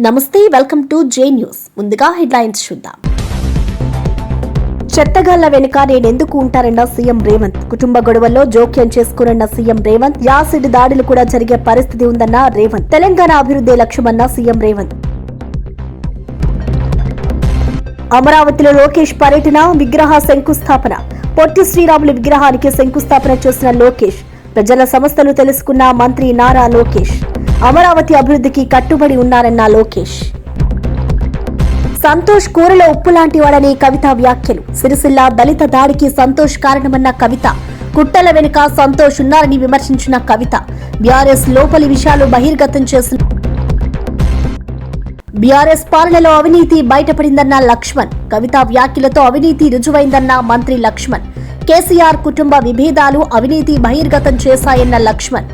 నమస్తే, welcome to J news. ముందుగా headlines చూద్దాం. చెత్తగాళ్ల వెనుక నేనెందుకు ఉంటారన్న సీఎం రేవంత్. కుటుంబ గొడవల్లో జోక్యం చేసుకున్న సీఎం రేవంత్. యాసిడ్ దాడులు కూడా జరిగే పరిస్థితి ఉందన్న రేవంత్. తెలంగాణ అభివృద్ధి లక్ష్యమన్న సీఎం రేవంత్. అమరావతిలో లోకేష్ పర్యటన, విగ్రహ శంకుస్థాపన. పొట్టి శ్రీరాములు విగ్రహానికి శంకుస్థాపన చేసిన లోకేష్. ప్రజల సమస్యలు తెలుసుకున్న మంత్రి నారా లోకేష్. అమరావతి అభివృద్ధికి కట్టుబడి ఉన్నారన్న లోకేష్. సంతోష్ కూరలో ఉప్పు లాంటి వాడని కవిత వ్యాఖ్యలు. సిరిసిల్ల దళిత దాడికి సంతోష్ కారణమన్న కవిత. కుట్టల వెనుక సంతోష్ ఉన్నారని విమర్శించిన కవిత. బీఆర్ఎస్ లోపలి విషయాలు బహిర్గతం చేసిన బీఆర్ఎస్ పాలనలో అవినీతి బయటపడిందన్న లక్ష్మణ్. కవిత వ్యాఖ్యలతో అవినీతి రుజువైందన్న మంత్రి లక్ష్మణ్. కేసీఆర్ కుటుంబ విభేదాలు అవినీతి బహిర్గతం చేశాయన్న లక్ష్మణ్.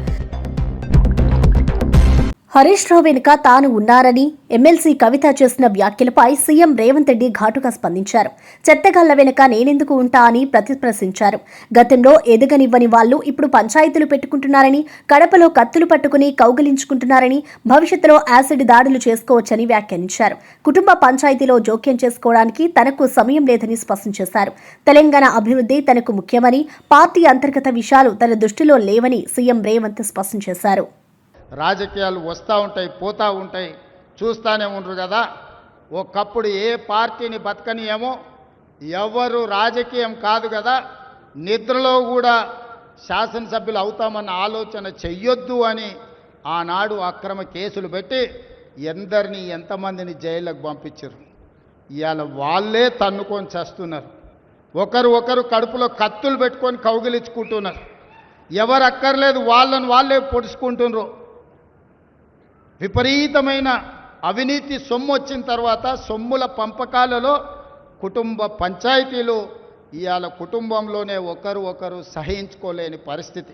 హరీష్ రావు వెనుక తాను ఉన్నారని ఎమ్మెల్సీ కవిత చేసిన వ్యాఖ్యలపై సీఎం రేవంత్ రెడ్డి ఘాటుగా స్పందించారు. చెత్తగాళ్ల వెనుక నేనెందుకు ఉంటా అని ప్రతిస్పందించారు. గతంలో ఎదగనివ్వని వాళ్లు ఇప్పుడు పంచాయతీలు పెట్టుకుంటున్నారని, కడపలో కత్తులు పట్టుకుని కౌగిలించుకుంటున్నారని, భవిష్యత్తులో యాసిడ్ దాడులు చేసుకోవచ్చని వ్యాఖ్యానించారు. కుటుంబ పంచాయతీలో జోక్యం చేసుకోవడానికి తనకు సమయం లేదని స్పష్టం చేశారు. తెలంగాణ అభివృద్ధి తనకు ముఖ్యమని, పార్టీ అంతర్గత విషయాలు తన దృష్టిలో లేవని సీఎం రేవంత్ స్పష్టం చేశారు. రాజకీయాలు వస్తూ ఉంటాయి, పోతూ ఉంటాయి, చూస్తూనే ఉండరు కదా. ఒకప్పుడు ఏ పార్టీని బతకనియేమో, ఎవరు రాజకీయం కాదు కదా, నిద్రలో కూడా శాసనసభ్యులు అవుతామన్న ఆలోచన చెయ్యొద్దు అని ఆనాడు అక్రమ కేసులు పెట్టి ఎందరిని ఎంతమందిని జైళ్ళకు పంపించారు. ఇవాళ వాళ్ళే తన్నుకొని చేస్తున్నారు. ఒకరు కడుపులో కత్తులు పెట్టుకొని కౌగిలించుకుంటున్నారు. ఎవరు అక్కర్లేదు, వాళ్ళని వాళ్ళే పొడుచుకుంటున్నారు. విపరీతమైన అవినీతి సొమ్ము వచ్చిన తర్వాత సొమ్ముల పంపకాలలో కుటుంబ పంచాయతీలు ఇవాళ కుటుంబంలోనే ఒకరు సహించుకోలేని పరిస్థితి.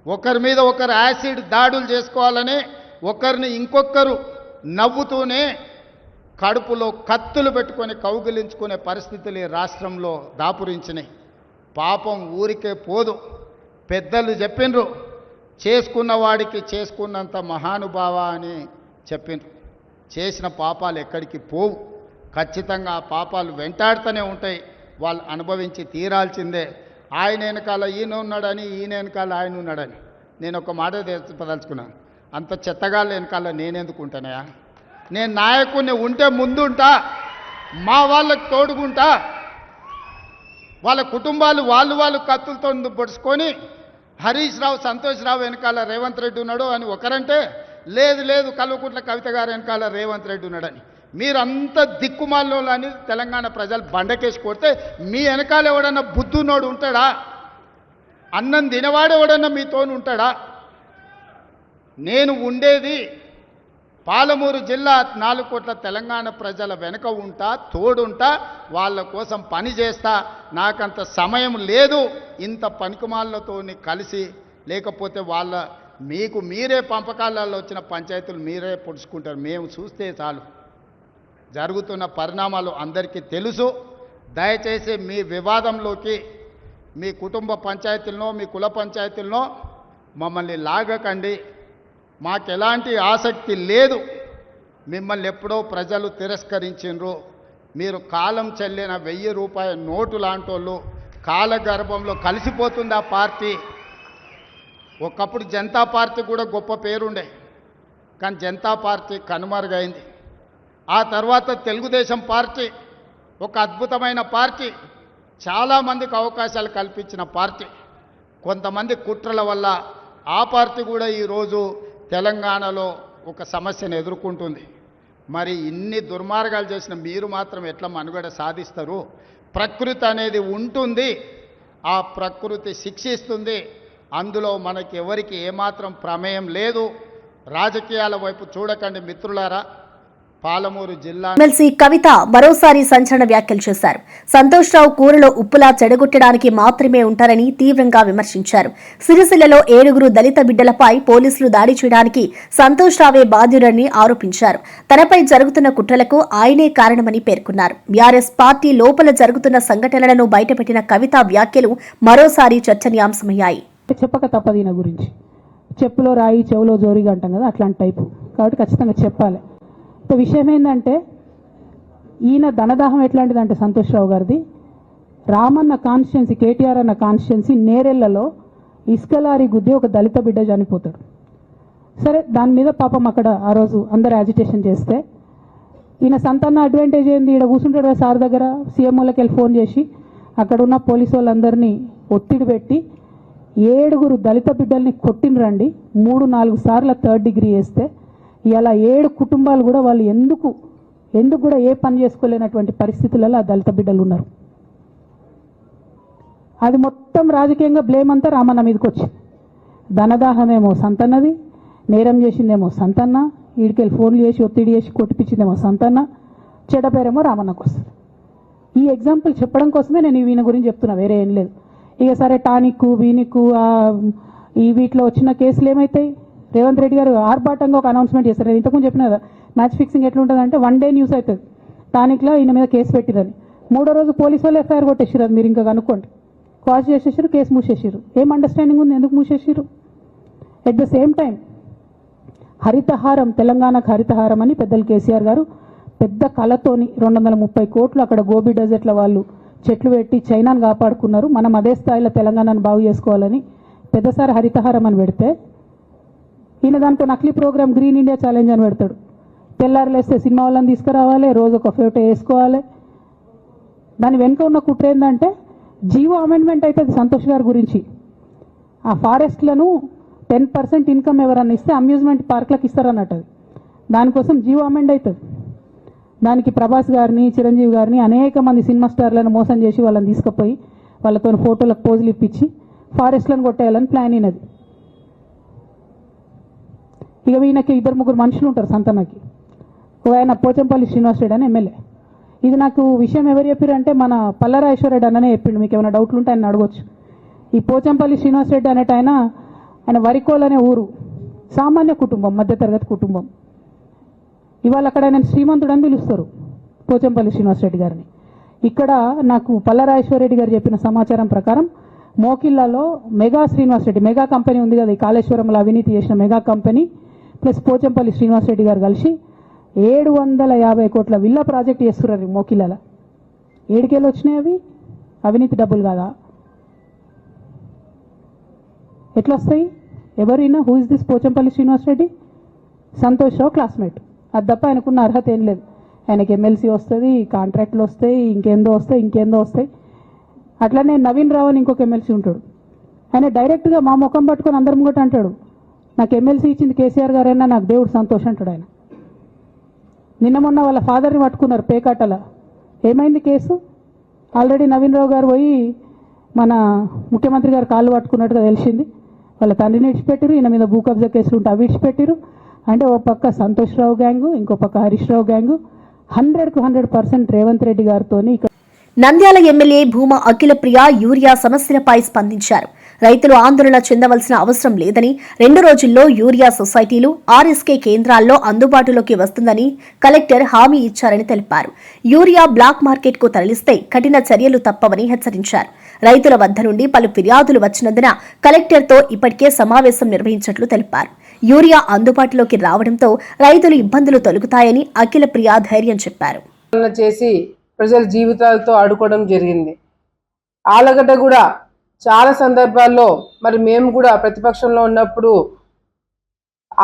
ఒకరి మీద ఒకరు యాసిడ్ దాడులు చేసుకోవాలని ఒకరిని ఇంకొకరు నవ్వుతూనే కడుపులో కత్తులు పెట్టుకొని కౌగిలించుకునే పరిస్థితులు ఈ రాష్ట్రంలో దాపురించినాయి. పాపం ఊరికే పోదు. పెద్దలు చెప్పిండ్రు, చేసుకున్న వాడికి చేసుకున్నంత మహానుభావ అని చెప్పిండ్రు. చేసిన పాపాలు ఎక్కడికి పోవు, ఖచ్చితంగా ఆ పాపాలు వెంటాడుతూనే ఉంటాయి. వాళ్ళు అనుభవించి తీరాల్సిందే. ఆయన వెనకాల ఈయన ఉన్నాడని, ఈయన వెనకాల ఆయన ఉన్నాడని నేను ఒక మాట చెప్పదలుచుకున్నాను. అంత చెత్తగాళ్ళ వెనకాల నేనెందుకు ఉంటానయా? నేను నాయకుడిని ఉంటే ముందుంటా, మా వాళ్ళకు తోడుకుంటా. వాళ్ళ కుటుంబాలు వాళ్ళు కత్తులతో పొడుచుకొని హరీష్ రావు, సంతోష్ రావు వెనకాల రేవంత్ రెడ్డి ఉన్నాడు అని ఒకరంటే, లేదు కల్వకుంట్ల కవిత గారు వెనకాల రేవంత్ రెడ్డి ఉన్నాడని. మీరంత దిక్కుమాల్లో అని తెలంగాణ ప్రజలు బండకేసి కొడితే మీ వెనకాల ఎవడన్నా బుద్ధున్నోడు ఉంటాడా? అన్నం తినవాడు ఎవడన్నా మీతోను ఉంటాడా? నేను ఉండేది పాలమూరు జిల్లా 4 కోట్ల తెలంగాణ ప్రజల వెనుక ఉంటా, తోడుంటా, వాళ్ళ కోసం పని చేస్తా. నాకంత సమయం లేదు ఇంత పనికిమాలతో కలిసి. లేకపోతే మీకు మీరే పంపకాలలో వచ్చిన పంచాయతీలు మీరే పొడుచుకుంటారు. మేము చూస్తే చాలు. జరుగుతున్న పరిణామాలు అందరికీ తెలుసు. దయచేసి మీ వివాదంలోకి మీ కుటుంబ పంచాయతీలనో మీ కుల పంచాయతీలనో మమ్మల్ని లాగకండి. మాకు ఎలాంటి ఆసక్తి లేదు. మిమ్మల్ని ఎప్పుడో ప్రజలు తిరస్కరించిండ్రు. మీరు కాలం చెల్లిన 1000 రూపాయల నోటు లాంటోళ్ళు. కాలగర్భంలో కలిసిపోతుంది ఆ పార్టీ. ఒకప్పుడు జనతా పార్టీ కూడా గొప్ప పేరుండే, కానీ జనతా పార్టీ కనుమరుగైంది. ఆ తర్వాత తెలుగుదేశం పార్టీ ఒక అద్భుతమైన పార్టీ, చాలామందికి అవకాశాలు కల్పించిన పార్టీ. కొంతమంది కుట్రల వల్ల ఆ పార్టీ కూడా ఈరోజు తెలంగాణలో ఒక సమస్యను ఎదుర్కొంటుంది. మరి ఇన్ని దుర్మార్గాలు చేసిన మీరు మాత్రం ఎట్లా మనుగడ సాధిస్తారు? ప్రకృతి అనేది ఉంటుంది, ఆ ప్రకృతి శిక్షిస్తుంది. అందులో మనకి ఎవరికి ఏమాత్రం ప్రమేయం లేదు. రాజకీయాల వైపు చూడకండి మిత్రులారా. పాలమూరు జిల్లా ఎమ్మెల్సీ కవిత మరోసారి సంచలన వ్యాఖ్యలు చేశారు. సంతోష్ రావు కూరలో ఉప్పులా చెడగొట్టడానికి మాత్రమే ఉంటారని తీవ్రంగా విమర్శించారు. సిరిసిల్లలో 7 దళిత బిడ్డలపై పోలీసులు దాడి చేయడానికి సంతోష్ రావే బాధ్యుడని ఆరోపించారు. తనపై జరుగుతున్న కుట్రలకు ఆయనే కారణమని పేర్కొన్నారు. బీఆర్ఎస్ పార్టీ లోపల జరుగుతున్న సంఘటనలను బయటపెట్టిన కవిత వ్యాఖ్యలు మరోసారి చర్చనీయాంశమయ్యాయి. చెప్పక తప్పదు ఈయన గురించి. చెప్పులో రాయి చెవులో జోరిగా అంటాం కదా, అట్లాంటి టైపు. కాబట్టి ఖచ్చితంగా చెప్పాలి. విషయం ఏంటంటే ఈయన ధనదాహం ఎట్లాంటిదంటే సంతోష్ రావు గారిది, రామన్న కాన్స్టిట్యున్సీ, కేటీఆర్ అన్న కాన్స్టిట్యున్సీ నేరెళ్లలో ఇసుకలారి గుద్ది ఒక దళిత బిడ్డ చనిపోతాడు. సరే, దాని మీద పాపం అక్కడ ఆ రోజు అందరు యాజిటేషన్ చేస్తే ఈయన సంతాన అడ్వాంటేజ్ ఏంది, ఈడ కూర్చుంటాడు కదా సార్ దగ్గర, సీఎం వాళ్ళకి వెళ్ళి ఫోన్ చేసి అక్కడ ఉన్న పోలీసు వాళ్ళందరినీ ఒత్తిడి పెట్టి 7 దళిత బిడ్డల్ని కొట్టినరండి. 3-4 సార్లు 3rd డిగ్రీ వేస్తే ఇలా 7 కుటుంబాలు కూడా వాళ్ళు ఎందుకు కూడా ఏ పని చేసుకోలేనటువంటి పరిస్థితులలో ఆ దళిత బిడ్డలు ఉన్నారు. అది మొత్తం రాజకీయంగా బ్లేమ్ అంతా రామన్న మీదకి వచ్చింది. ధనదాహమేమో సంతన్నది, నేరం చేసిందేమో సంతన్న, వీడికెళ్ళి ఫోన్లు చేసి ఒత్తిడి చేసి కొట్టిపించిందేమో సంతన్న, చెడ్డ పేరేమో రామన్నకు వస్తుంది. ఈ ఎగ్జాంపుల్ చెప్పడం కోసమే నేను ఈయన గురించి చెప్తున్నా, వేరే ఏం లేదు. ఇక సరే టానిక్ వీనిక్ ఈ వీటిలో వచ్చిన కేసులు ఏమవుతాయి? రేవంత్ రెడ్డి గారు ఆర్భాటంగా ఒక అనౌన్స్మెంట్ చేస్తారు. నేను ఇంతకుముందు చెప్పిన కదా, మ్యాచ్ ఫిక్సింగ్ ఎట్లుంటుందంటే 1 డే న్యూస్ అవుతుంది, టానిక్లో ఈయన మీద కేసు పెట్టిరని, 3వ రోజు పోలీసు వాళ్ళు ఎఫ్ఐఆర్ కొట్టేసారు. అది మీరు ఇంకా కనుక్కోండి. కాజ్ చేసేసారు, కేసు మూసేసారు. ఏం అండర్స్టాండింగ్ ఉంది, ఎందుకు మూసేసారు? At the same time Harithaharam, తెలంగాణకు హరితహారం అని పెద్దలు కేసీఆర్ గారు పెద్ద కళతోని 230 కోట్లు అక్కడ గోబీ డెజర్ట్ల వాళ్ళు చెట్లు పెట్టి చైనాను కాపాడుకున్నారు. మనం అదే స్థాయిలో తెలంగాణను బాగు చేసుకోవాలని పెద్దసారి హరితహారం అని పెడితే ఈయన దానికి నకిలీ ప్రోగ్రామ్ గ్రీన్ ఇండియా ఛాలెంజ్ అని పెడతాడు. తెల్లారులేస్తే సినిమా వాళ్ళని తీసుకురావాలి, రోజు ఒక ఫోటో వేసుకోవాలి. దాని వెనుక ఉన్న కుట్ర ఏంటంటే జీవో అమెండ్మెంట్ అవుతుంది సంతోష్ గారి గురించి. ఆ ఫారెస్ట్లను 10% ఇన్కమ్ ఎవరన్నా ఇస్తే అమ్యూజ్మెంట్ పార్క్లకు ఇస్తారన్నట్టు. దానికోసం జీవో అమెండ్ అవుతుంది. దానికి ప్రభాస్ గారిని, చిరంజీవి గారిని, అనేక మంది సినిమా స్టార్లను మోసం చేసి వాళ్ళని తీసుకుపోయి వాళ్ళతో ఫోటోలకు పోజులు ఇప్పించి ఫారెస్ట్లను కొట్టేయాలని ప్లాన్ అయినది. ఇక ఈయనకి 2-3 మనుషులు ఉంటారు సంతనకి. ఆయన పోచంపల్లి శ్రీనివాస్ రెడ్డి అని ఎమ్మెల్యే. ఇది నాకు విషయం ఎవరు చెప్పారు అంటే మన పల్లరాజేశ్వర రెడ్డి అన్ననే చెప్పిండు. మీకు ఏమైనా డౌట్లు ఉంటే ఆయన అడగొచ్చు. ఈ పోచంపల్లి శ్రీనివాస్ రెడ్డి అనేట ఆయన వరికోల్ అనే ఊరు, సామాన్య కుటుంబం, మధ్యతరగతి కుటుంబం. ఇవాళ అక్కడ ఆయన శ్రీమంతుడు అని పిలుస్తారు పోచంపల్లి శ్రీనివాస్ రెడ్డి గారిని. ఇక్కడ నాకు పల్లరాజేశ్వర రెడ్డి గారు చెప్పిన సమాచారం ప్రకారం మోకిల్లాలో mega Srinivas Reddy, mega company ఉంది కదా, ఈ కాళేశ్వరంలో అవినీతి చేసిన mega company plus Pochampalli Srinivas Reddy garu కలిసి 750 కోట్ల విల్లా ప్రాజెక్ట్ చేస్తున్నారు మోకిల్లాల. ఏడుకేళ్ళు వచ్చినాయి అవి, అవినీతి డబ్బులు కాదా? ఎట్లా వస్తాయి? ఎవరైనా who is this Pochampalli Srinivas Reddy? Santosh Rao classmate. అది తప్ప ఆయనకున్న అర్హత ఏం లేదు. ఆయనకి ఎమ్మెల్సీ వస్తుంది, కాంట్రాక్ట్లు వస్తాయి, ఇంకేందో వస్తాయి. అట్లనే నవీన్ రావు అని ఇంకొక ఎమ్మెల్సీ ఉంటాడు. ఆయన డైరెక్ట్గా మా ముఖం పట్టుకొని అందరం కూడా అంటాడు, నాకు ఎమ్మెల్సీ ఇచ్చింది కేసీఆర్ గారైనా నాకు దేవుడు సంతోషం అంటాడు ఆయన. నిన్న మొన్న వాళ్ళ ఫాదర్ని పట్టుకున్నారు పేకాటల. ఏమైంది కేసు? ఆల్రెడీ నవీన్ రావు గారు పోయి మన ముఖ్యమంత్రి గారు కాళ్ళు పట్టుకున్నట్టుగా తెలిసింది. వాళ్ళ తండ్రిని విడిచిపెట్టారు, ఈయన మీద భూ కబ్జా కేసులు ఉంటే అవి విడిచిపెట్టారు. అంటే ఓ పక్క సంతోష్ రావు గ్యాంగు, ఇంకో పక్క హరీష్ రావు గ్యాంగు 100కు 100% రేవంత్ రెడ్డి గారితో. నంద్యాల ఎమ్మెల్యే భూమా అఖిలప్రియ యూరియా సమస్యలపై స్పందించారు. రైతులు ఆందోళన చెందవలసిన అవసరం లేదని, 2 రోజుల్లో యూరియా సొసైటీలు, ఆర్ఎస్కే కేంద్రాల్లో అందుబాటులోకి వస్తుందని కలెక్టర్ హామీ ఇచ్చారని తెలిపారు. యూరియా బ్లాక్ మార్కెట్కు తరలిస్తే కఠిన చర్యలు తప్పవని హెచ్చరించారు. రైతుల వద్ద నుండి పలు ఫిర్యాదులు వచ్చినందున కలెక్టర్తో ఇప్పటికే సమావేశం నిర్వహించినట్లు తెలిపారు. యూరియా అందుబాటులోకి రావడంతో రైతులు ఇబ్బందులు తొలగుతాయని అఖిలప్రియ ధైర్యం చెప్పారు. ప్రజల జీవితాలతో ఆడుకోవడం జరిగింది. ఆలగడ్డ కూడా చాలా సందర్భాల్లో మరి మేము కూడా ప్రతిపక్షంలో ఉన్నప్పుడు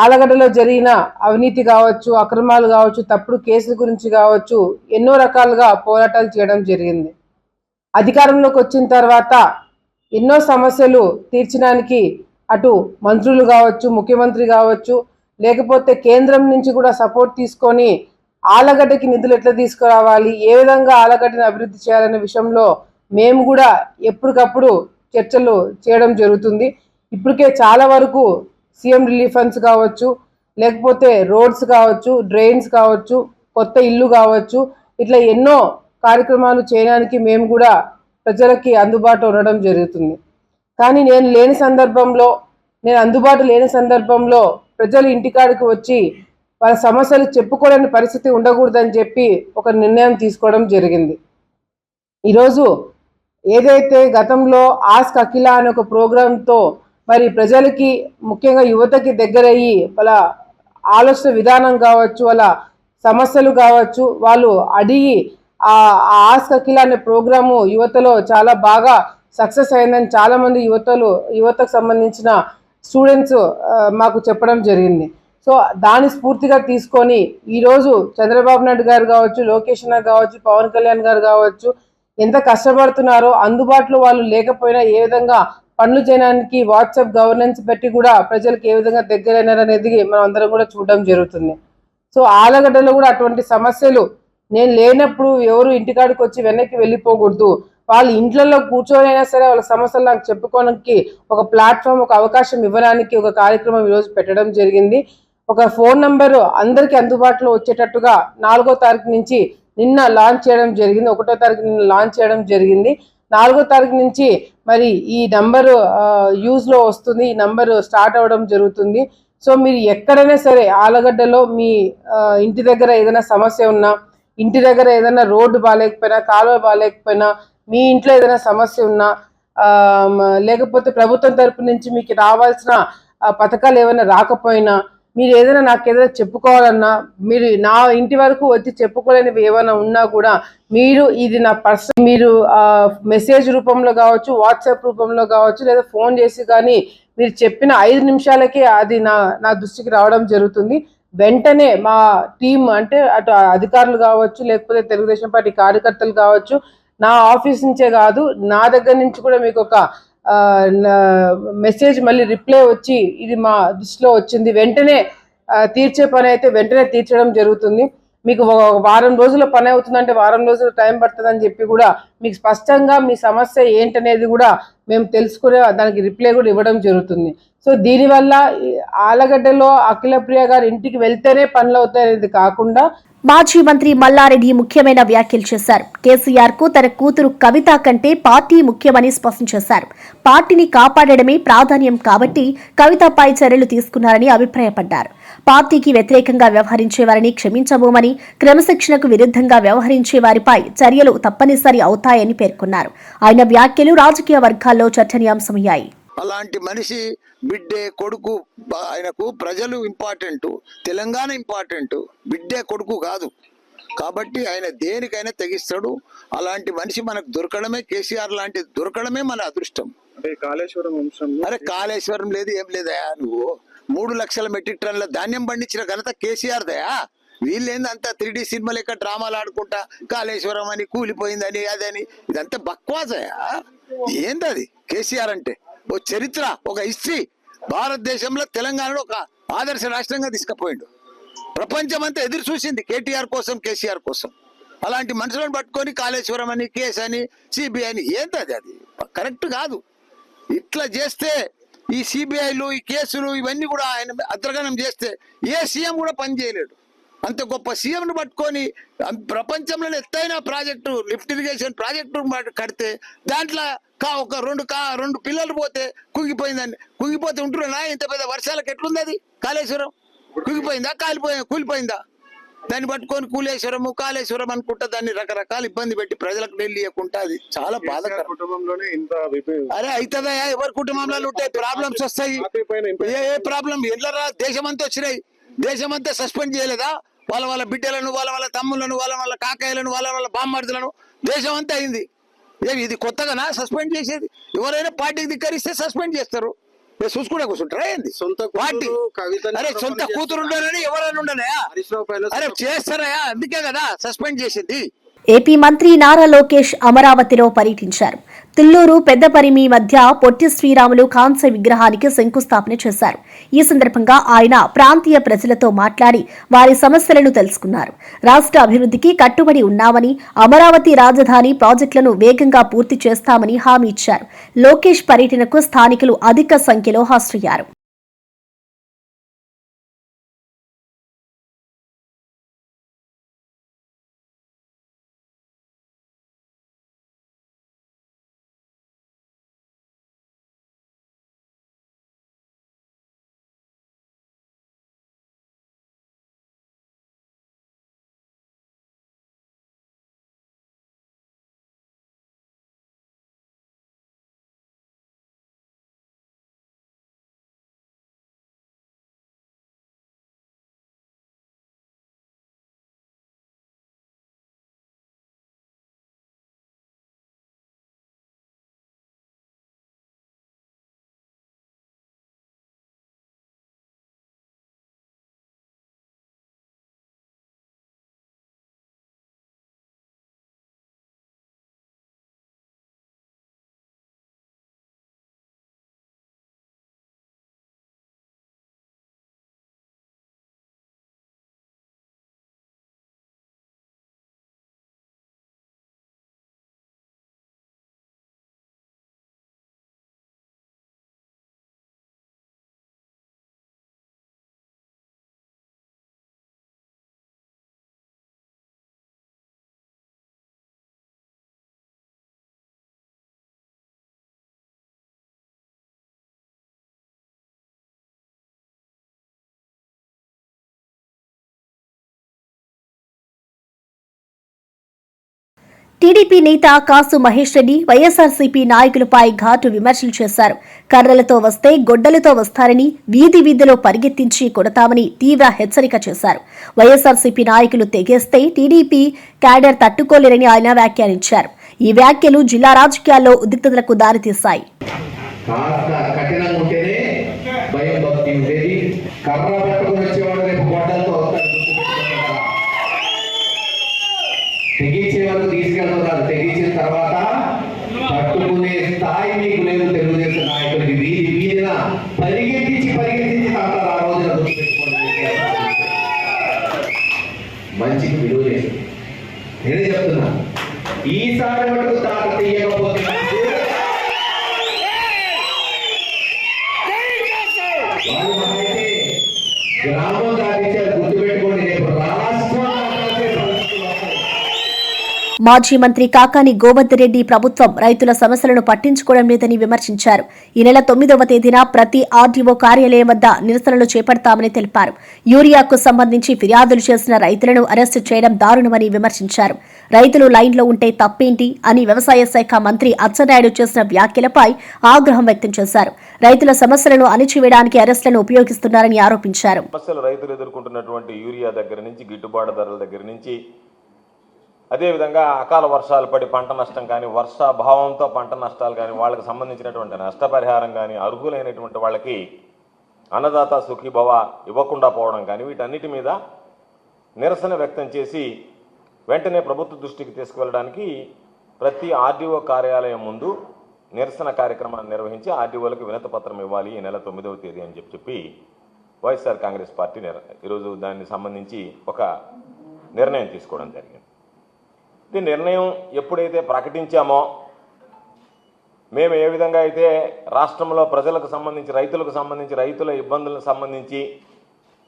ఆలగడ్డలో జరిగిన అవినీతి కావచ్చు, అక్రమాలు కావచ్చు, తప్పుడు కేసుల గురించి కావచ్చు, ఎన్నో రకాలుగా పోరాటాలు చేయడం జరిగింది. అధికారంలోకి వచ్చిన తర్వాత ఎన్నో సమస్యలు తీర్చడానికి అటు మంత్రులు కావచ్చు, ముఖ్యమంత్రి కావచ్చు, లేకపోతే కేంద్రం నుంచి కూడా సపోర్ట్ తీసుకొని ఆలగడ్డకి నిధులు ఎట్లా తీసుకురావాలి, ఏ విధంగా ఆలగడ్డని అభివృద్ధి చేయాలనే విషయంలో మేము కూడా ఎప్పటికప్పుడు చర్చలు చేయడం జరుగుతుంది. ఇప్పటికే చాలా వరకు సీఎం రిలీఫ్ ఫండ్స్ కావచ్చు, లేకపోతే రోడ్స్ కావచ్చు, డ్రైన్స్ కావచ్చు, కొత్త ఇల్లు కావచ్చు, ఇట్లా ఎన్నో కార్యక్రమాలు చేయడానికి మేము కూడా ప్రజలకి అందుబాటులో ఉండడం జరుగుతుంది. కానీ నేను అందుబాటు లేని సందర్భంలో ప్రజలు ఇంటికాడికి వచ్చి వాళ్ళ సమస్యలు చెప్పుకోలేని పరిస్థితి ఉండకూడదని చెప్పి ఒక నిర్ణయం తీసుకోవడం జరిగింది. ఈరోజు ఏదైతే గతంలో ఆస్క్ అఖిల అనే ఒక ప్రోగ్రాంతో మరి ప్రజలకి ముఖ్యంగా యువతకి దగ్గరయ్యి వాళ్ళ ఆలోచన విధానం కావచ్చు, వాళ్ళ సమస్యలు కావచ్చు, వాళ్ళు అడిగి ఆ ఆస్క్ అఖిల అనే ప్రోగ్రాము యువతలో చాలా బాగా సక్సెస్ అయిందని చాలామంది యువతకు సంబంధించిన స్టూడెంట్స్ మాకు చెప్పడం జరిగింది. సో దాన్ని స్ఫూర్తిగా తీసుకొని ఈరోజు చంద్రబాబు నాయుడు గారు కావచ్చు, లోకేష్ గారు కావచ్చు, పవన్ కళ్యాణ్ గారు కావచ్చు ఎంత కష్టపడుతున్నారో, అందుబాటులో వాళ్ళు లేకపోయినా ఏ విధంగా పనులు చేయడానికి వాట్సాప్ గవర్నెన్స్ పెట్టి కూడా ప్రజలకు ఏ విధంగా దగ్గరైనారనేది మనం అందరం కూడా చూడడం జరుగుతుంది. సో ఆలగడ్డలో కూడా అటువంటి సమస్యలు నేను లేనప్పుడు ఎవరు ఇంటికాడికి వచ్చి వెనక్కి వెళ్ళిపోకూడదు, వాళ్ళు ఇంట్లలో కూర్చొనైనా సరే వాళ్ళ సమస్యలు నాకు చెప్పుకోవడానికి ఒక ప్లాట్ఫామ్, ఒక అవకాశం ఇవ్వడానికి ఒక కార్యక్రమం ఈరోజు పెట్టడం జరిగింది. ఒక ఫోన్ నంబరు అందరికీ అందుబాటులో వచ్చేటట్టుగా 4వ తారీఖు నుంచి నిన్న లాంచ్ చేయడం జరిగింది. 1వ తారీఖు నిన్న లాంచ్ చేయడం జరిగింది. 4వ తారీఖు నుంచి మరి ఈ నంబరు యూజ్లో వస్తుంది, ఈ నంబరు స్టార్ట్ అవ్వడం జరుగుతుంది. సో మీరు ఎక్కడైనా సరే ఆలగడ్డలో మీ ఇంటి దగ్గర ఏదైనా సమస్య ఉన్నా, ఇంటి దగ్గర ఏదైనా రోడ్డు బాగాలేకపోయినా, కాలువ బాగాలేకపోయినా, మీ ఇంట్లో ఏదైనా సమస్య ఉన్నా, లేకపోతే ప్రభుత్వం తరపు నుంచి మీకు రావాల్సిన పథకాలు ఏమైనా రాకపోయినా, మీరు ఏదైనా నాకు ఏదైనా చెప్పుకోవాలన్నా, మీరు నా ఇంటి వరకు వచ్చి చెప్పుకోలేనివి ఏమైనా ఉన్నా కూడా మీరు ఇది నా పర్సనల్, మీరు మెసేజ్ రూపంలో కావచ్చు, వాట్సాప్ రూపంలో కావచ్చు, లేదా ఫోన్ చేసి కానీ మీరు చెప్పిన 5 నిమిషాలకే అది నా దృష్టికి రావడం జరుగుతుంది. వెంటనే మా టీం, అంటే అటు అధికారులు కావచ్చు, లేకపోతే తెలుగుదేశం పార్టీ కార్యకర్తలు కావచ్చు, నా ఆఫీస్ నుంచే కాదు నా దగ్గర నుంచి కూడా మీకు ఒక మెసేజ్ మళ్ళీ రిప్లై వచ్చి ఇది మా దృష్టిలో వచ్చింది, వెంటనే తీర్చే పని అయితే వెంటనే తీర్చడం జరుగుతుంది. మీకు వారం రోజుల పని అవుతుందంటే వారం రోజులు టైం పడుతుందని చెప్పి కూడా మీకు స్పష్టంగా మీ సమస్య ఏంటనేది కూడా మేము తెలుసుకునే దానికి రిప్లై కూడా ఇవ్వడం జరుగుతుంది. సో దీనివల్ల ఆలగడ్డలో అఖిలప్రియ గారి ఇంటికి వెళ్తేనే పనులు అవుతాయనేది కాకుండా మాజీ మంత్రి మల్లారెడ్డి ముఖ్యమైన వ్యాఖ్యలు చేశారు. కేసీఆర్ కు తన కూతురు కవిత కంటే పార్టీ ముఖ్యమని స్పష్టం చేశారు. పార్టీని కాపాడడమే ప్రాధాన్యం కాబట్టి కవితపై చర్యలు తీసుకున్నారని అభిప్రాయపడ్డారు. పార్టీకి వ్యతిరేకంగా వ్యవహరించే వారిని క్షమించబోమని, క్రమశిక్షణకు విరుద్ధంగా వ్యవహరించే వారిపై చర్యలు తప్పనిసరి అవుతాయని పేర్కొన్నారు. ఆయన వ్యాఖ్యలు రాజకీయ వర్గాల్లో చర్చనీయాంశమయ్యాయి. అలాంటి మనిషి బిడ్డే కొడుకు, ఆయనకు ప్రజలు ఇంపార్టెంట్, తెలంగాణ ఇంపార్టెంట్, బిడ్డే కొడుకు కాదు. కాబట్టి ఆయన దేనికైనా తెగిస్తాడు. అలాంటి మనిషి మనకు దొరకడమే, కేసీఆర్ లాంటి దొరకడమే మన అదృష్టం. కాళేశ్వరం వంశం, అరే కాళేశ్వరం లేదు, ఏం లేదయా. నువ్వు 3 లక్షల మెట్రిక్ టన్నుల ధాన్యం పండించిన ఘనత కేసీఆర్ దయా. వీళ్ళేంది అంతా 3D సినిమా లెక్క డ్రామాలు ఆడుకుంటా కాళేశ్వరం అని, కూలిపోయిందని, అదని, ఇదంతా బక్వాసయా. ఏందది కేసీఆర్ అంటే? ఓ చరిత్ర, ఒక హిస్టరీ. భారతదేశంలో తెలంగాణలో ఒక ఆదర్శ రాష్ట్రంగా తీసుకుపోయిండు. ప్రపంచం అంతా ఎదురు చూసింది కేటీఆర్ కోసం, కేసీఆర్ కోసం. అలాంటి మనుషులను పట్టుకొని కాళేశ్వరం అని, కేసు అని, సిబిఐ అని, ఏంటది? అది కరెక్ట్ కాదు. ఇట్లా చేస్తే ఈ సిబిఐలు, ఈ కేసులు ఇవన్నీ కూడా ఆయన అద్రగణం చేస్తే ఏ సీఎం కూడా పనిచేయలేడు. అంత గొప్ప సీఎంను పట్టుకొని ప్రపంచంలోనే ఎత్తైన ప్రాజెక్టు, లిఫ్ట్ ఇరిగేషన్ ప్రాజెక్టు కడితే దాంట్లో ఒక రెండు పిల్లలు పోతే కుంగిపోతే ఉంటున్నా. ఇంత పెద్ద వర్షాలకు ఎట్లుంది అది? కాళేశ్వరం కుంగిపోయిందా, కూలిపోయిందా? దాన్ని పట్టుకొని కాళేశ్వరం అనుకుంటా దాన్ని రకరకాల ఇబ్బంది పెట్టి ప్రజలకు నీళ్ళు ఇవ్వకుండా, అది చాలా బాధకరం. కుటుంబంలోనే ఇంత అరే అవుతుందా? ఎవరి కుటుంబంలో ఉంటాయి ప్రాబ్లమ్స్, వస్తాయి. ఏ ప్రాబ్లం ఎట్లరా? దేశమంతా వచ్చినాయి, దేశమంతా సస్పెండ్ చేయలేదా? వాళ్ళ బిడ్డలను, వాళ్ళ తమ్ములను, వాళ్ళ కాకాయలను, వాళ్ళ బామ్మర్దులను, దేశం అంతా అయింది. ఇది కొత్తగానా సస్పెండ్ చేసేది? ఎవరైనా పార్టీకి ధిక్కరిస్తే సస్పెండ్ చేస్తారు. చూసుకుంటే కూర్చుంటారా ఏంది? పార్టీ అరే సొంత కూతురు ఉండనని ఎవరైనా ఉండనయా? అరే చేస్తారా? అందుకే కదా సస్పెండ్ చేసింది. ఏపీ మంత్రి నారా లోకేష్ అమరావతిలో పర్యటించారు. తిల్లూరు, పెద్దపరిమి మధ్య పొట్టి శ్రీరాములు కాంస్య విగ్రహానికి శంకుస్థాపన చేశారు. ఈ సందర్భంగా ఆయన ప్రాంతీయ ప్రజలతో మాట్లాడి వారి సమస్యలను తెలుసుకున్నారు. రాష్ట్ర అభివృద్ధికి కట్టుబడి ఉన్నామని, అమరావతి రాజధాని ప్రాజెక్టులను వేగంగా పూర్తి చేస్తామని హామీ ఇచ్చారు. లోకేష్ పర్యటనకు స్థానికులు అధిక సంఖ్యలో హాజరయ్యారు. టీడీపీ నేత కాసు మహేష్ రెడ్డి వైఎస్ఆర్సీపీ నాయకులపై ఘాటు విమర్శలు చేశారు. కర్రలతో వస్తే గొడ్డలతో వస్తారని, వీధి వీధిలో పరిగెత్తించి కొడతామని తీవ్ర హెచ్చరిక చేశారు. వైఎస్ఆర్సీపీ నాయకులు తెగేస్తే టీడీపీ క్యాడర్ తట్టుకోలేరని ఆయన వ్యాఖ్యానించారు. ఈ వ్యాఖ్యలు జిల్లా రాజకీయాల్లో ఉద్రిక్తతలకు దారితీశాయి. తెగించే వరకు తీసుకెళ్తున్నారు. తెగించిన తర్వాత పట్టుకునే స్థాయి మీకు లేదు. తెలుగుదేశం నాయకులకి వీధి వీధిన పరిగెత్తించి తాతారు. ఆ రోజున గుర్తుపెట్టుకోండి, మంచికి విలువ లేదు. నేనే చెప్తున్నా, ఈసారి మటుకు తాత తీయకపోతే గ్రామం దాటించారు. గుర్తుపెట్టుకోండి, రేపు రాష్ట్రం మాజీ మంత్రి కాకాని గోవర్ధన్ రెడ్డి ప్రభుత్వం రైతుల సమస్యలను పట్టించుకోవడం లేదని విమర్శించారు. ఈ నెల 9వ తేదీన ప్రతి ఆర్డీఓ కార్యాలయం వద్ద నిరసనలు చేపడతామని తెలిపారు. యూరియాకు సంబంధించి ఫిర్యాదులు చేసిన రైతులను అరెస్టు చేయడం దారుణమని విమర్శించారు. రైతులు లైన్లో ఉంటే తప్పేంటి అని వ్యవసాయ శాఖ మంత్రి అచ్చెన్నాయుడు చేసిన వ్యాఖ్యలపై ఆగ్రహం వ్యక్తం చేశారు. రైతుల సమస్యలను అణిచివేయడానికి అరెస్టులను ఉపయోగిస్తున్నారని ఆరోపించారు. రైతులు ఎదుర్కొంటున్నటువంటి యూరియా దగ్గర నుంచి, గిట్టుబాటు ధరల దగ్గర నుంచి, అదేవిధంగా అకాల వర్షాలు పడి పంట నష్టం కానీ, వర్షాభావంతో పంట నష్టాలు కానీ, వాళ్ళకి సంబంధించినటువంటి నష్టపరిహారం కానీ, అర్హులైనటువంటి వాళ్ళకి అన్నదాత సుఖీభవ ఇవ్వకుండా పోవడం కానీ, వీటన్నిటి మీద నిరసన వ్యక్తం చేసి వెంటనే ప్రభుత్వ దృష్టికి తీసుకువెళ్ళడానికి ప్రతి ఆర్డీఓ కార్యాలయం ముందు నిరసన కార్యక్రమాన్ని నిర్వహించి ఆర్డీఓలకు వినతి పత్రం ఇవ్వాలి ఈ నెల 9వ తేదీ అని చెప్పి వైఎస్ఆర్ కాంగ్రెస్ పార్టీ ఈరోజు దానికి సంబంధించి ఒక నిర్ణయం తీసుకోవడం జరిగింది. ఈ నిర్ణయం ఎప్పుడైతే ప్రకటించామో, మేము ఏ విధంగా అయితే రాష్ట్రంలో ప్రజలకు సంబంధించి, రైతులకు సంబంధించి, రైతుల ఇబ్బందులకు సంబంధించి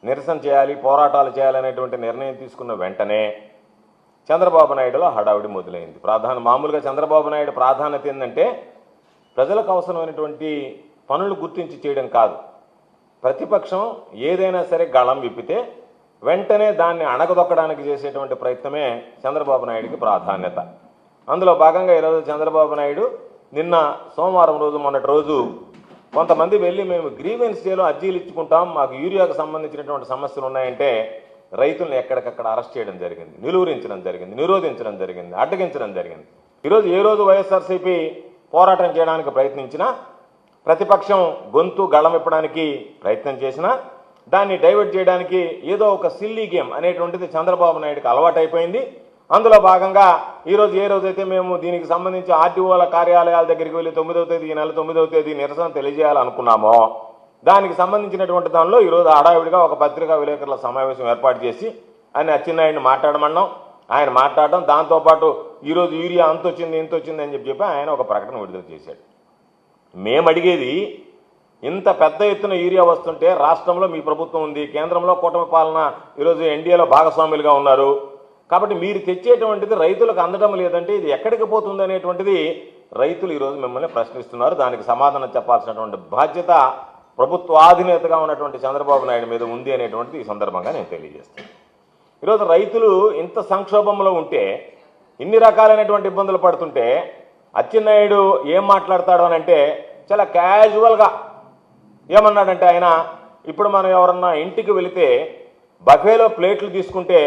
నిరసన చేయాలి, పోరాటాలు చేయాలనేటువంటి నిర్ణయం తీసుకున్న వెంటనే చంద్రబాబు నాయుడులో హడావిడి మొదలైంది. మామూలుగా చంద్రబాబు నాయుడు ప్రాధాన్యత ఏంటంటే ప్రజలకు అవసరమైనటువంటి పనులు గుర్తించి చేయడం కాదు. ప్రతిపక్షం ఏదైనా సరే గళం విప్పితే వెంటనే దాన్ని అణగదొక్కడానికి చేసేటువంటి ప్రయత్నమే చంద్రబాబు నాయుడికి ప్రాధాన్యత. అందులో భాగంగా ఈరోజు చంద్రబాబు నాయుడు నిన్న సోమవారం రోజు, మొన్నటి రోజు కొంతమంది వెళ్ళి మేము గ్రీవెన్స్ డేలో అర్జీలు ఇచ్చుకుంటాం, మాకు యూరియాకు సంబంధించినటువంటి సమస్యలు ఉన్నాయంటే రైతులను ఎక్కడికక్కడ అరెస్ట్ చేయడం జరిగింది, నిలువరించడం జరిగింది, నిరోధించడం జరిగింది, అడ్డగించడం జరిగింది. ఈరోజు ఏ రోజు వైఎస్ఆర్సీపీ పోరాటం చేయడానికి ప్రయత్నించినా, ప్రతిపక్షం గొంతు గళమిప్పడానికి ప్రయత్నం చేసినా, దాన్ని డైవర్ట్ చేయడానికి ఏదో ఒక సిల్లీ గేమ్ అనేటువంటిది చంద్రబాబు నాయుడుకి అలవాటైపోయింది. అందులో భాగంగా ఈరోజు ఏ రోజైతే మేము దీనికి సంబంధించి ఆర్టీఓల కార్యాలయాల దగ్గరికి వెళ్ళి 9వ తేదీ, ఈ నెల 9వ తేదీ నిరసన తెలియజేయాలనుకున్నామో, దానికి సంబంధించినటువంటి దానిలో ఈరోజు హడావిడిగా ఒక పత్రికా విలేకరుల సమావేశం ఏర్పాటు చేసి ఆయన అచ్చెన్నాయుడిని మాట్లాడమన్నాం. ఆయన మాట్లాడడం, దాంతోపాటు ఈరోజు యూరియా అంత వచ్చింది, ఇంత వచ్చింది అని చెప్పి ఆయన ఒక ప్రకటన విడుదల చేశాడు. మేము అడిగేది, ఇంత పెద్ద ఎత్తున యూరియా వస్తుంటే రాష్ట్రంలో మీ ప్రభుత్వం ఉంది, కేంద్రంలో కూటమి పాలన ఈరోజు ఎన్డీఏలో భాగస్వాములుగా ఉన్నారు, కాబట్టి మీరు తెచ్చేటువంటిది రైతులకు అందడం లేదంటే ఇది ఎక్కడికి పోతుంది అనేటువంటిది రైతులు ఈరోజు మిమ్మల్ని ప్రశ్నిస్తున్నారు. దానికి సమాధానం చెప్పాల్సినటువంటి బాధ్యత ప్రభుత్వాధినేతగా ఉన్నటువంటి చంద్రబాబు నాయుడు మీద ఉంది అనేటువంటిది ఈ సందర్భంగా నేను తెలియజేస్తాను. ఈరోజు రైతులు ఇంత సంక్షోభంలో ఉంటే, ఇన్ని రకాలైనటువంటి ఇబ్బందులు పడుతుంటే అచ్చెన్నాయుడు ఏం మాట్లాడతాడు అని అంటే చాలా క్యాజువల్గా ఏమన్నాడంటే, ఆయన ఇప్పుడు మనం ఎవరన్నా ఇంటికి వెళితే బఫేలో ప్లేట్లు తీసుకుంటే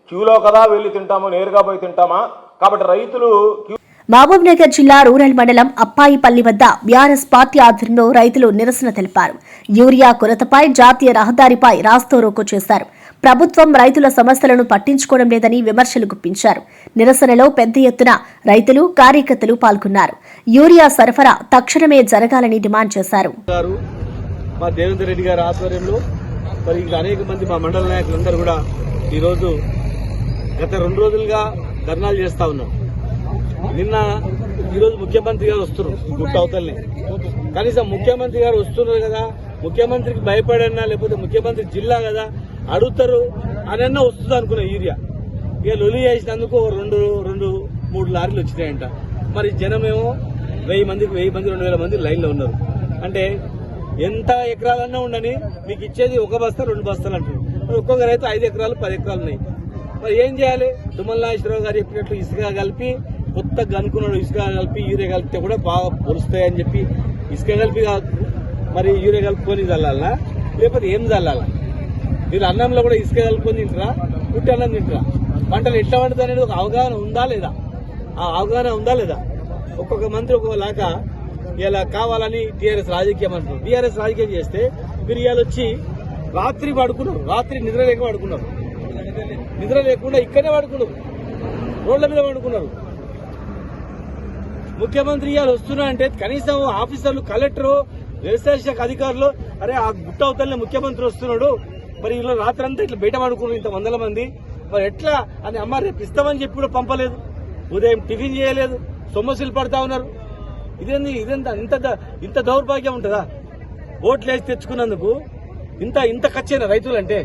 క్యూలో కదా వెళ్ళి తింటాము, నేరుగా పోయి తింటామా, కాబట్టి రైతులు మహబూబ్ నగర్ జిల్లా రూరల్ మండలం అప్పాయిపల్లి వద్ద బీఆర్ఎస్ పార్టీ ఆధ్వర్యంలో రైతులు నిరసన తెలిపారు. యూరియా కొరతపై జాతీయ రహదారిపై రాస్తారోకో చేశారు. ప్రభుత్వం రైతుల సమస్యలను పట్టించుకోవడం లేదని విమర్శలు గుప్పించారు. నిరసనలో పెద్ద ఎత్తున రైతులు, కార్యకర్తలు పాల్గొన్నారు. యూరియా సరఫరా తక్షణమే జరగాలని డిమాండ్ చేశారు. మా దేవేందర్ రెడ్డి గారి ఆధ్వర్యంలో మరి ఇంకా అనేక మంది మా మండల నాయకులందరూ కూడా ఈరోజు గత 2 రోజులుగా ధర్నాలు చేస్తా ఉన్నాం. ఈరోజు ముఖ్యమంత్రి గారు వస్తున్నారు గుట్ట అవతలనే, కనీసం ముఖ్యమంత్రి గారు వస్తున్నారు కదా, ముఖ్యమంత్రికి భయపడన్నా లేకపోతే ముఖ్యమంత్రి జిల్లా కదా అడుగుతారు అనన్నా వస్తుంది అనుకున్న యూరియా. ఇక లొలి చేసినందుకు 2-3 లారీలు వచ్చినాయంట. మరి జనమేమో 1000 మందికి 2000 మంది లైన్లో ఉన్నారు. అంటే ఎంత ఎకరాలన్నా ఉండని మీకు ఇచ్చేది 1 బస్తా 2 బస్తాలు అంటారు. ఒక్కొక్కరైతే 5 ఎకరాలు 10 ఎకరాలు ఉన్నాయి. మరి ఏం చేయాలి? తుమ్మల నాగేశ్వరరావు గారు చెప్పినట్లు ఇసుక కలిపి కొత్తగా అనుకున్నాడు ఇసుక కలిపి యూరియా కలిపితే కూడా బాగా పొరుస్తాయని చెప్పి ఇసుక కలిపి మరి యూరియా కలుపుకొని చల్లాలా లేకపోతే ఏం చల్లాలా? మీరు అన్నంలో కూడా ఇసుక కలుపుకొని తింటారా, పుట్టి అన్నం తింటారా? పంటలు ఎట్లా పండుతుంది అనేది ఒక అవగాహన ఉందా లేదా? ఆ అవగాహన ఉందా లేదా? ఒక్కొక్క మంత్రి ఒక్కొక్కలాగా ఇలా కావాలని టీఆర్ఎస్ రాజకీయం అంటున్నారు. టీఆర్ఎస్ రాజకీయం చేస్తే మీరు ఇవాళ వచ్చి రాత్రి పడుకున్నారు, రాత్రి నిద్ర లేక పడుకున్నారు, నిద్ర లేకుండా ఇక్కడనే పడుకున్నారు, రోడ్ల మీద పడుకున్నారు. ముఖ్యమంత్రి ఇవాళ వస్తున్నా అంటే కనీసం ఆఫీసర్లు, కలెక్టరు, వ్యవసాయ శాఖ అధికారులు అరే ఆ గుట్ట అవతలనే ముఖ్యమంత్రి వస్తున్నాడు, మరి ఇలా రాత్రంతా ఇట్లా బయట పడుకున్నారు ఇంత వందల మంది, మరి ఎట్లా అని అమ్మ రేపు ఇస్తామని చెప్పి కూడా పంపలేదు, ఉదయం టిఫిన్ చేయలేదు, సొమ్మసిలు పడతా ఉన్నారు. ఇదంతా ఇంత దౌర్భాగ్యం ఉంటుందా? ఓట్లు వేసి తెచ్చుకున్నందుకు ఇంత ఖర్చైన రైతులంటే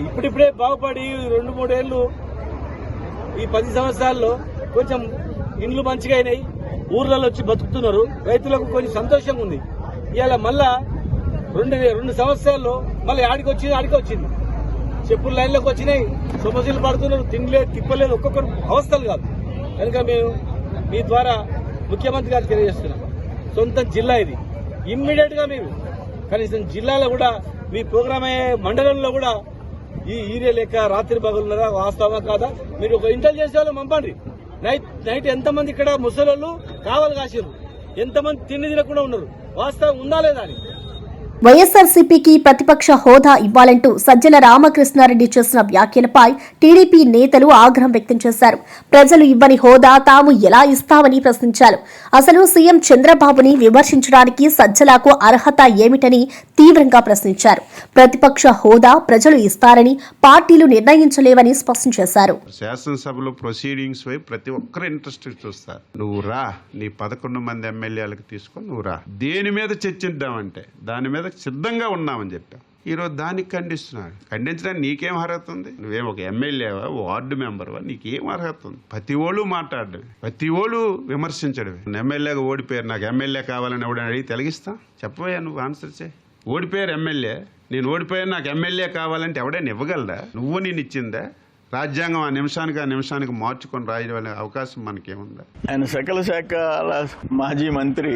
ఇప్పుడిప్పుడే బాగుపడి 2-3 ఏళ్లు ఈ 10 సంవత్సరాల్లో కొంచెం ఇండ్లు మంచిగా అయినాయి, ఊర్లలో వచ్చి బతుకుతున్నారు, రైతులకు కొంచెం సంతోషంగా ఉంది. ఇవాళ మళ్ళా 2 సంవత్సరాల్లో మళ్ళీ ఆడికి వచ్చింది, చెప్పుల లైన్లోకి వచ్చినాయి, సొమ్మసిలు పడుతున్నారు, తినలేదు, తిప్పలేదు, ఒక్కొక్కరు అవస్థలు కాదు. కనుక మేము మీ ద్వారా ముఖ్యమంత్రి గారికి తెలియజేస్తున్నాం, సొంత జిల్లా ఇది, ఇమ్మీడియట్ గా మీరు కనీసం జిల్లాలో కూడా మీ ప్రోగ్రామ్ అయ్యే మండలంలో కూడా ఈ యూరియా లేక రాత్రి పగలున్నారా వాస్తవా కాదా మీరు ఒక ఇంటెలిజెన్స్ వాళ్ళు పంపండి. నైట్ ఎంతమంది ఇక్కడ ముసలోళ్ళు కావాలి కాసిరు, ఎంతమంది తిండి తినకుండా ఉన్నారు, వాస్తవం ఉందా లేదా అని. వైఎస్ఆర్సీపీకి ప్రతిపక్ష హోదా ఇవ్వాలంటూ సజ్జల రామకృష్ణారెడ్డి చేసిన వ్యాఖ్యలపై టీడీపీ నేతలు ఆగ్రహం వ్యక్తం చేశారు. ప్రజలు ఇవ్వని హోదా తాము ఎలా ఇస్తామని ప్రశ్నించారు. అసలు సీఎం చంద్రబాబుని విమర్శించడానికి సజ్జలకు అర్హత ఏమిటని తీవ్రంగా ప్రశ్నించారు. ప్రతిపక్ష హోదా ప్రజలు ఇస్తారని పార్టీలు నిర్ణయించలేవని స్పష్టం చేశారు. శాసనసభలో ప్రొసీడింగ్స్ వైపు ప్రతి ఒక్కరు ఇంట్రెస్ట్ చూస్తారు. నువ్వు రా, నీ 11 మంది ఎమ్మెల్యేలకు తీసుకొని నువ్వు రా, దేని మీద చర్చిద్దామంటే దాని మీద సిద్ధంగా ఉన్నామని చెప్పాం. ఈరోజు దానికి ఖండించడానికి నీకేం అర్హత ఉంది? నువ్వేం ఒక ఎమ్మెల్యేవా, వార్డు మెంబర్వా? నీకేం అర్హత ఉంది? ప్రతి ఓళ్ళు మాట్లాడమే, ప్రతి ఓళ్ళు విమర్శించడమే. ఎమ్మెల్యేగా ఓడిపోయారు, నాకు ఎమ్మెల్యే కావాలని ఎవడని అడిగి తెలిగిస్తా? చెప్పవయ్యా, నువ్వు ఆన్సర్ చేయి. ఓడిపోయారు ఎమ్మెల్యే, నేను ఓడిపోయాను నాకు ఎమ్మెల్యే కావాలంటే ఎవడైనా ఇవ్వగలరా? నువ్వు నేను ఇచ్చిందా? రాజ్యాంగం ఆ నిమిషానికి మార్చుకొని రాయడం అవకాశం మనకేముందా? ఆయన సకల శాఖ మాజీ మంత్రి,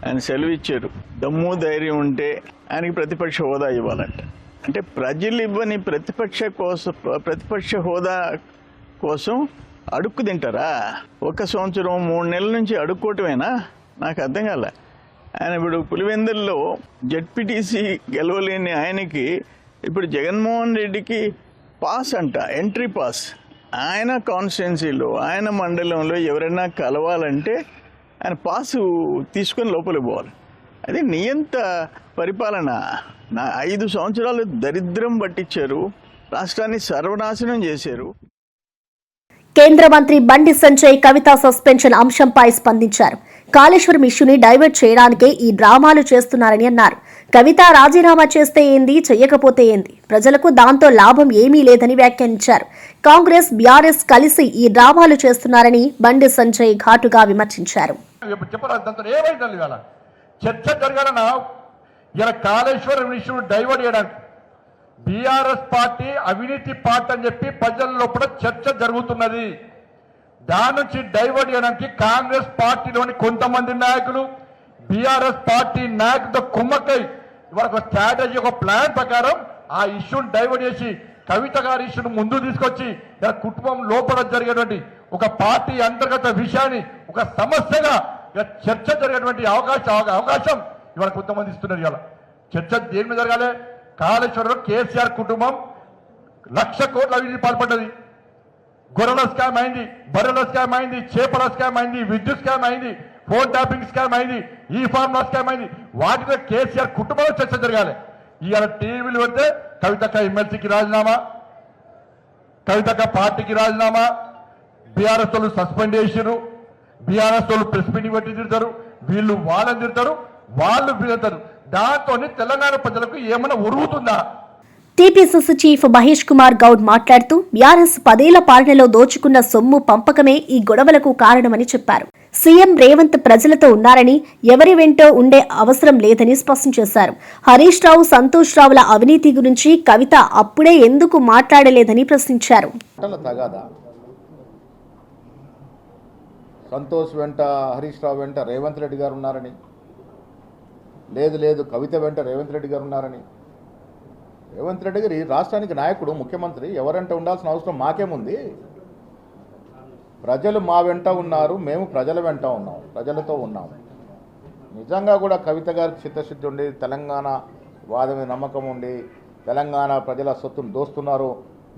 ఆయన సెలవు ఇచ్చారు. దమ్ము ధైర్యం ఉంటే ఆయనకి ప్రతిపక్ష హోదా ఇవ్వాలంట. అంటే ప్రజలు ఇవ్వని ప్రతిపక్ష హోదా కోసం అడుక్కు తింటారా? 1 సంవత్సరం 3 నెలల నుంచి అడుక్కోవటమేనా? నాకు అర్థం కాలే. ఆయన ఇప్పుడు పులివెందుల్లో జెడ్పీటీసీ గెలవలేని ఆయనకి ఇప్పుడు జగన్మోహన్ రెడ్డికి పాస్ అంట, ఎంట్రీ పాస్. ఆయన కాన్స్టిట్యున్సీలో, ఆయన మండలంలో ఎవరైనా కలవాలంటే ఆయన పాసు తీసుకొని లోపలికి పోవాలి. అది నియంత పరిపాలన. 5 సంవత్సరాలు దరిద్రం పట్టించారు, రాష్ట్రాన్ని సర్వనాశనం చేశారు. కేంద్ర మంత్రి బండి సంజయ్ కవిత సస్పెన్షన్ అంశంపై స్పందించారు. కాళేశ్వరం ఇష్యూని డైవర్ట్ చేయడానికే ఈ డ్రామాలు చేస్తున్నారని అన్నారు. కవిత రాజీనామా చేస్తే ఏంది, చెయ్యకపోతే ఏంది, ప్రజలకు దాంతో లాభం ఏమీ లేదని వ్యాఖ్యానించారు. కాంగ్రెస్, బీఆర్ఎస్ కలిసి ఈ డ్రామాలు చేస్తున్నారని బండి సంజయ్ ఘాటుగా విమర్శించారు. చర్చ జరగాలన్నా ఇలా కాళేశ్వరం ఇష్యూ డైవర్ట్ చేయడానికి బీఆర్ఎస్ పార్టీ అవినీతి పార్టీ అని చెప్పి ప్రజల లోపల చర్చ జరుగుతున్నది. దాని నుంచి డైవర్ట్ చేయడానికి కాంగ్రెస్ పార్టీలోని కొంతమంది నాయకులు బీఆర్ఎస్ పార్టీ నాయకులతో కుమ్మక్కై ఇవాళ ఒక స్ట్రాటజీ, ఒక ప్లాన్ ప్రకారం ఆ ఇష్యూని డైవర్ట్ చేసి కవిత గారి ఇష్యూను ముందు తీసుకొచ్చి ఇలా కుటుంబం లోపల జరిగేటువంటి ఒక పార్టీ అంతర్గత విషయాన్ని ఒక సమస్యగా చర్చ జరిగేటువంటి అవకాశం ఇవాళ కొంతమంది ఇస్తున్నారు. ఇవాళ చర్చ దేని మీద జరగాలి? కాళేశ్వరంలో కేసీఆర్ కుటుంబం 1,00,000 కోట్ల అవినీతి పాల్పడ్డది. గొర్రెల స్కామ్ అయింది, బర్రెల స్కామ్ అయింది, చేపల స్కామ్ అయింది, విద్యుత్ స్కామ్ అయింది, ఫోన్ ట్యాపింగ్ స్కామ్ అయింది, ఈ ఫార్ములా స్కామ్ అయింది. వాటితో కేసీఆర్ కుటుంబంలో చర్చ జరగాలి. ఇవాళ టీవీలు పెడితే కవితక్క ఎమ్మెల్సీకి రాజీనామా, కవితక్క పార్టీకి రాజీనామా, బీఆర్ఎస్ వాళ్ళు సస్పెండ్ చేసారు, బీఆర్ఎస్ వాళ్ళు ప్రెస్ మీటింగ్ పెట్టి తిడతారు, వీళ్ళు వాళ్ళని తిడతారు, వాళ్ళు వీళ్ళతారు. దాంతో తెలంగాణ ప్రజలకు ఏమైనా ఒరుగుతుందా? టీపీసీసీ చీఫ్ మహేష్ కుమార్ గౌడ్ మాట్లాడుతూ బీఆర్ఎస్ 10 ఏళ్ల పాలనలో దోచుకున్న సొమ్ము పంపకమే ఈ గొడవలకు కారణమని చెప్పారు. సీఎం రేవంత్ ప్రజలతో ఉన్నారని ఎవరి వెంటో ఉండే అవసరం లేదని స్పష్టం చేశారు. హరీష్ రావు, సంతోష్ రావుల అవినీతి గురించి కవిత అప్పుడే ఎందుకు మాట్లాడలేదని ప్రశ్నించారు. సంతోష్ వెంట, హరీష్ రావు వెంట రేవంత్ రెడ్డి గారు ఉన్నారని, లేదు కవిత వెంట రేవంత్ రెడ్డి గారు ఉన్నారని. రేవంత్ రెడ్డి గారు ఈ రాష్ట్రానికి నాయకుడు, ముఖ్యమంత్రి. ఎవరంట ఉండాల్సిన అవసరం మాకేముంది? ప్రజలు మా వెంట ఉన్నారు, మేము ప్రజల వెంట ఉన్నాం, ప్రజలతో ఉన్నాం. నిజంగా కూడా కవిత గారికి చిత్తశుద్ధి ఉండి, తెలంగాణ వాదం మీద నమ్మకం ఉండి, తెలంగాణ ప్రజల సొత్తును దోస్తున్నారు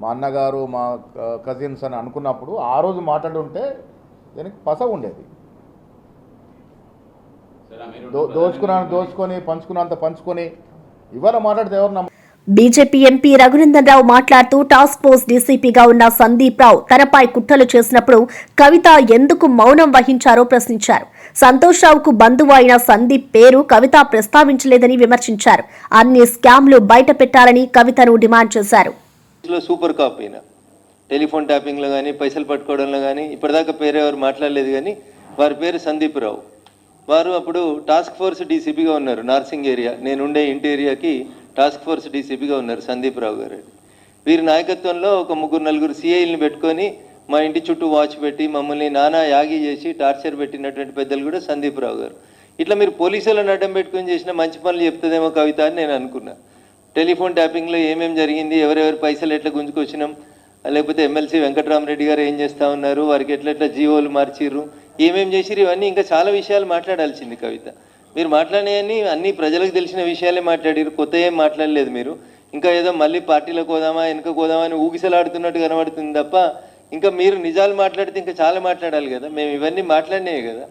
మా అన్నగారు, మా కజిన్స్ అని అనుకున్నప్పుడు ఆ రోజు మాట్లాడుంటే దీనికి పస ఉండేది. దోచుకొని పంచుకొని ఇవాళ మాట్లాడితే ఎవరు నమ్మ. బీజేపీ ఎంపీ రఘునందన్ రావు మాట్లాడుతూ టాస్క్ ఫోర్స్ డీసీపీగా ఉన్న సందీప్ రావు తనపై కుట్రలు చేసినప్పుడు కవిత ఎందుకు మౌనం వహించారో ప్రశ్నించారు. సంతోష్ రావుకు బంధువు అయిన సందీప్ పేరు కవిత ప్రస్తావించలేదని విమర్శించారు. అన్ని స్కామ్లు బయట పెట్టాలని కవితను డిమాండ్ చేశారు. సూపర్ కాప్ అయినా టెలిఫోన్ ట్యాపింగ్లో కానీ, పైసలు పట్టుకోవడంలో కానీ ఇప్పటిదాకా పేరు ఎవరు మాట్లాడలేదు. కానీ వారి పేరు సందీప్ రావు. వారు అప్పుడు టాస్క్ ఫోర్స్ డీసీపీగా ఉన్నారు. నార్సింగ్ ఏరియా, నేనుండే ఇంటి ఏరియాకి టాస్క్ ఫోర్స్ డీసీపీగా ఉన్నారు సందీప్ రావు గారు. వీరి నాయకత్వంలో ఒక 3-4 సిఐల్ని పెట్టుకొని మా ఇంటి చుట్టూ వాచ్ పెట్టి మమ్మల్ని నానా యాగి చేసి టార్చర్ పెట్టినటువంటి పెద్దలు కూడా సందీప్ రావు గారు. ఇట్లా మీరు పోలీసులను అడ్డం పెట్టుకొని చేసిన మంచి పనులు చెప్తుందేమో కవిత అని నేను అనుకున్నా. టెలిఫోన్ ట్యాపింగ్లో ఏమేమి జరిగింది, ఎవరెవరి పైసలు ఎట్లా గుంజుకొచ్చినాం, లేకపోతే ఎమ్మెల్సీ వెంకటరామరెడ్డి గారు ఏం చేస్తూ ఉన్నారు, వారికి ఎట్లా జీవోలు మార్చిర్రు, ఏమేమి చేసిర్రు, ఇవన్నీ ఇంకా చాలా విషయాలు మాట్లాడాల్సింది కవిత. మీరు మాట్లాడేవన్నీ అన్ని ప్రజలకు తెలిసిన విషయాలే మాట్లాడారు, కొత్త ఏం మాట్లాడలేదు. మీరు ఇంకా ఏదో మళ్ళీ పార్టీలకు పోదామా వెనుక పోదామా అని ఊగిసలాడుతున్నట్టు కనబడుతుంది తప్ప ఇంకా మీరు నిజాలు మాట్లాడితే ఇంకా చాలా మాట్లాడాలి కదా. మేము ఇవన్నీ మాట్లాడినాయి కదా.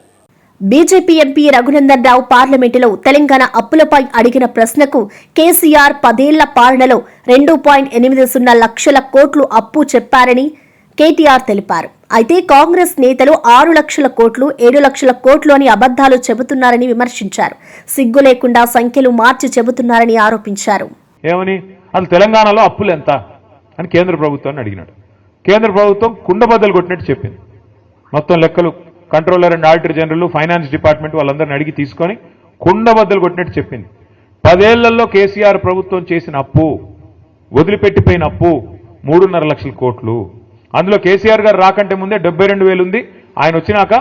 బీజేపీ ఎంపీ రఘునందన్ రావు పార్లమెంటులో తెలంగాణ అప్పులపై అడిగిన ప్రశ్నకు కేసీఆర్ 10 ఏళ్ల పాలనలో 2.80 లక్షల కోట్లు అప్పు చెప్పారని కేటీఆర్ తెలిపారు. అయితే కాంగ్రెస్ నేతలు 6 లక్షల కోట్లు, 7 లక్షల కోట్లు అని అబద్దాలు చెబుతున్నారని విమర్శించారు. సిగ్గు లేకుండా సంఖ్యలు మార్చి చెబుతున్నారని ఆరోపించారు. ఏమని అసలు తెలంగాణలో అప్పులు ఎంత అని కేంద్ర ప్రభుత్వాన్ని అడిగినాడు. కేంద్ర ప్రభుత్వం కుండబద్దలు కొట్టినట్టు చెప్పింది. మొత్తం లెక్కలు controller and auditor general, finance department వాళ్ళందరిని అడిగి తీసుకొని కుండబద్దలు కొట్టినట్టు చెప్పింది. 10 ఏళ్లలో కేసీఆర్ ప్రభుత్వం చేసిన అప్పు, వదిలిపెట్టిపోయిన అప్పు 3.5 లక్షల కోట్లు. అందులో కేసీఆర్ గారు రాకంటే ముందే 72,000 ఉంది. ఆయన వచ్చినాక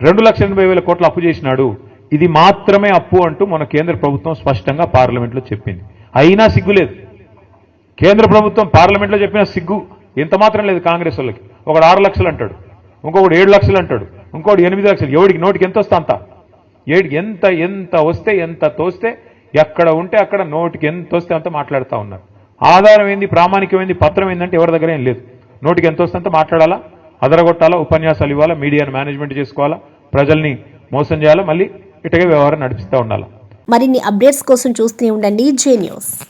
2,80,000 కోట్ల అప్పు చేసినాడు. ఇది మాత్రమే అప్పు అంటూ మన కేంద్ర ప్రభుత్వం స్పష్టంగా పార్లమెంట్లో చెప్పింది. అయినా సిగ్గులేదు. కేంద్ర ప్రభుత్వం పార్లమెంట్లో చెప్పిన సిగ్గు ఇంత మాత్రం లేదు కాంగ్రెస్ వాళ్ళకి. ఒకడు 6 లక్షలు అంటాడు, ఇంకొకడు 7 లక్షలు అంటాడు, ఇంకోటి 8 లక్షలు. ఎవడికి నోటికి ఎంత వస్తే అంత, ఎంత వస్తే ఎంత తోస్తే, ఎక్కడ ఉంటే అక్కడ నోటికి ఎంత వస్తే అంత మాట్లాడుతూ ఉన్నారు. ఆధారం ఏంది, ప్రామాణికమైంది, పత్రం ఏంటంటే ఎవరి దగ్గర ఏం లేదు. నోటికి ఎంత వస్తే అంత మాట్లాడాలా, అదరగొట్టాలా, ఉపన్యాసాలు ఇవ్వాలా, మీడియాను మేనేజ్మెంట్ చేసుకోవాలా, ప్రజల్ని మోసం చేయాలా, మళ్ళీ ఇటగే వ్యవహారం నడిపిస్తూ ఉండాలా. మరిన్ని అప్డేట్స్ కోసం చూస్తూనే ఉండండి జే న్యూస్.